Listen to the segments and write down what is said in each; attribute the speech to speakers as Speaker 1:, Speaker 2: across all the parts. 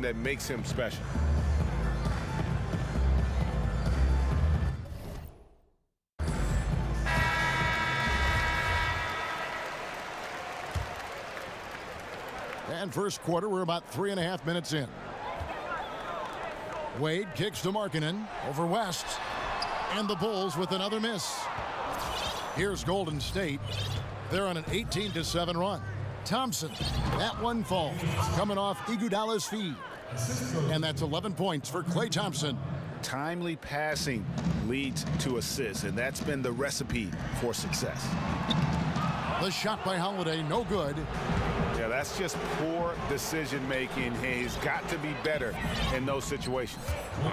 Speaker 1: that makes him special.
Speaker 2: And first quarter, we're about 3.5 minutes in. Wade kicks to Markkanen over West. And the Bulls with another miss. Here's Golden State. They're on an 18-7 run. Thompson, that one falls, coming off Iguodala's feed. And that's 11 points for Klay Thompson.
Speaker 1: Timely passing leads to assists, and that's been the recipe for success.
Speaker 2: The shot by Holiday, no good.
Speaker 1: Yeah, that's just poor decision-making. He's got to be better in those situations.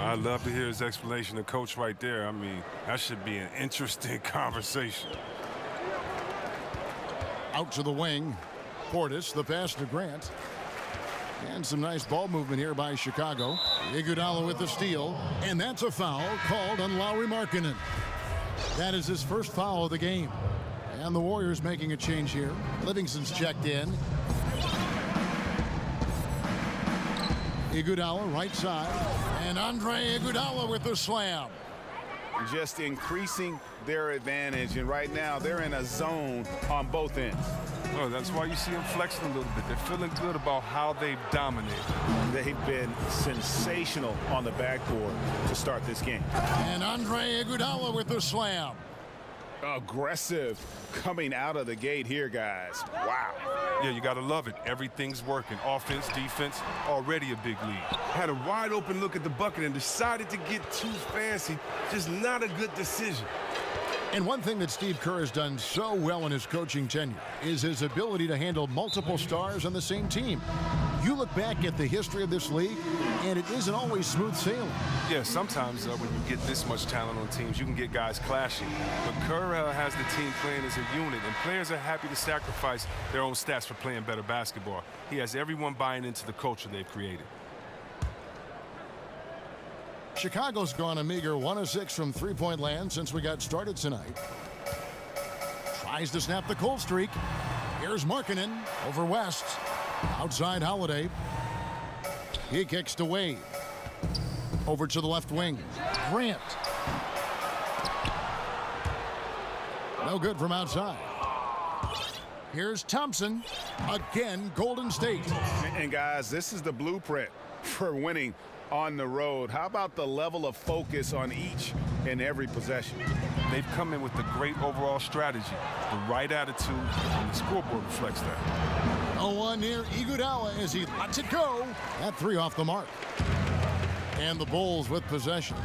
Speaker 3: I'd love to hear his explanation to Coach right there. I mean, that should be an interesting conversation.
Speaker 2: Out to the wing. Portis, the pass to Grant. And some nice ball movement here by Chicago. Iguodala with the steal. And that's a foul called on Lauri Markkanen. That is his first foul of the game. And the Warriors making a change here. Livingston's checked in. Iguodala right side. And Andre Iguodala with the slam.
Speaker 1: Just increasing their advantage. And right now, they're in a zone on both ends.
Speaker 3: Oh, that's why you see them flexing a little bit. They're feeling good about how they've dominated.
Speaker 1: They've been sensational on the backboard to start this game.
Speaker 2: And Andre Iguodala with the slam.
Speaker 1: Aggressive coming out of the gate here, guys. Wow.
Speaker 3: Yeah, you got to love it. Everything's working. Offense, defense, already a big lead.
Speaker 4: Had a wide open look at the bucket and decided to get too fancy. Just not a good decision.
Speaker 2: And one thing that Steve Kerr has done so well in his coaching tenure is his ability to handle multiple stars on the same team. You look back at the history of this league, and it isn't always smooth sailing.
Speaker 3: Yeah, sometimes when you get this much talent on teams, you can get guys clashing. But Kerr has the team playing as a unit, and players are happy to sacrifice their own stats for playing better basketball. He has everyone buying into the culture they've created.
Speaker 2: Chicago's gone a meager 1 of 6 from three-point land since we got started tonight. Tries to snap the cold streak. Here's Markkanen over West. Outside Holiday. He kicks to Wade. Over to the left wing. Grant. No good from outside. Here's Thompson. Again, Golden State.
Speaker 1: And guys, this is the blueprint for winning on the road. How about the level of focus on each and every possession?
Speaker 3: They've come in with a great overall strategy, the right attitude, and the scoreboard reflects that.
Speaker 2: No one near Iguodala as he lets it go. That three off the mark. And the Bulls with possession.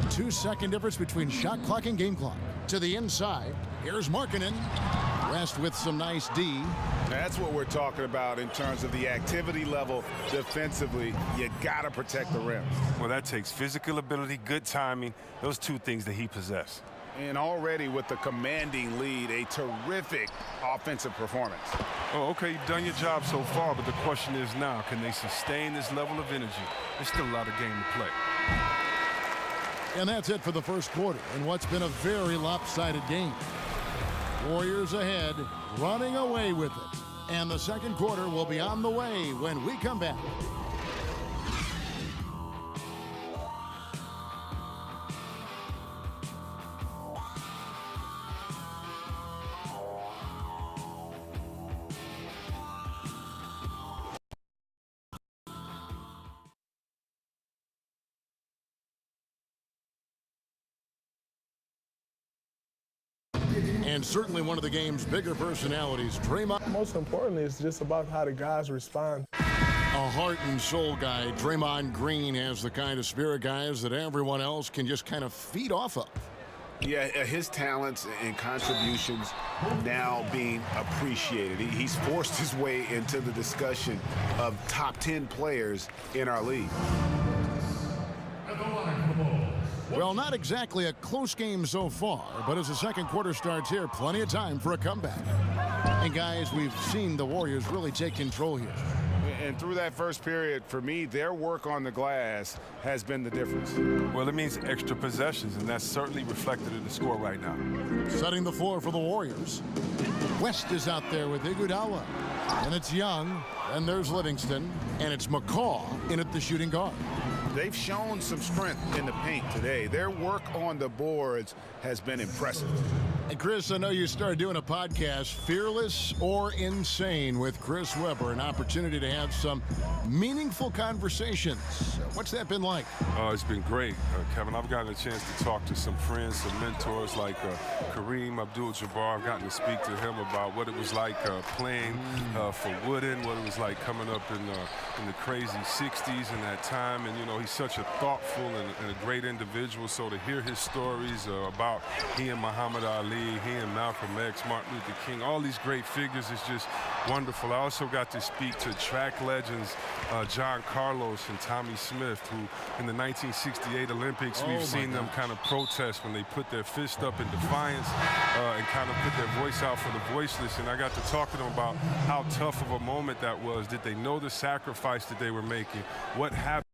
Speaker 2: 2-second difference between shot clock and game clock. To the inside, here's Markkanen. West with some nice D.
Speaker 1: That's what we're talking about in terms of the activity level defensively. You got to protect the rim.
Speaker 3: Well, that takes physical ability, good timing, those two things that he possesses.
Speaker 1: And already with the commanding lead, a terrific offensive performance.
Speaker 3: Oh, okay, you've done your job so far, but the question is now, can they sustain this level of energy? There's still a lot of game to play.
Speaker 2: And that's it for the first quarter in what's been a very lopsided game. Warriors ahead, running away with it. And the second quarter will be on the way when we come back. And certainly one of the game's bigger personalities, Draymond.
Speaker 5: Most importantly, it's just about how the guys respond.
Speaker 2: A heart and soul guy, Draymond Green has the kind of spirit, guys, that everyone else can just kind of feed off of.
Speaker 1: Yeah, his talents and contributions now being appreciated. He's forced his way into the discussion of top 10 players in our league.
Speaker 2: Well, not exactly a close game so far, but as the second quarter starts here, plenty of time for a comeback. And guys, we've seen the Warriors really take control here.
Speaker 1: And through that first period, for me, their work on the glass has been the difference.
Speaker 3: Well, it means extra possessions, and that's certainly reflected in the score right now.
Speaker 2: Setting the floor for the Warriors. West is out there with Iguodala. And it's Young. And there's Livingston, and it's McCaw in at the shooting guard.
Speaker 1: They've shown some strength in the paint today. Their work on the boards has been impressive.
Speaker 2: And Chris, I know you started doing a podcast, Fearless or Insane, with Chris Webber, an opportunity to have some meaningful conversations. What's that been like?
Speaker 3: It's been great, Kevin. I've gotten a chance to talk to some friends, some mentors like Kareem Abdul-Jabbar. I've gotten to speak to him about what it was like playing for Wooden, what it was like coming up in the crazy 60s in that time. And, you know, he's such a thoughtful and a great individual. So to hear his stories about he and Muhammad Ali, he and Malcolm X, Martin Luther King, all these great figures is just wonderful. I also got to speak to track legends John Carlos and Tommy Smith, who in the 1968 Olympics, we've seen them kind of protest when they put their fist up in defiance and kind of put their voice out for the voiceless. And I got to talk to them about how tough of a moment that was. Did they know the sacrifice that they were making? What happened?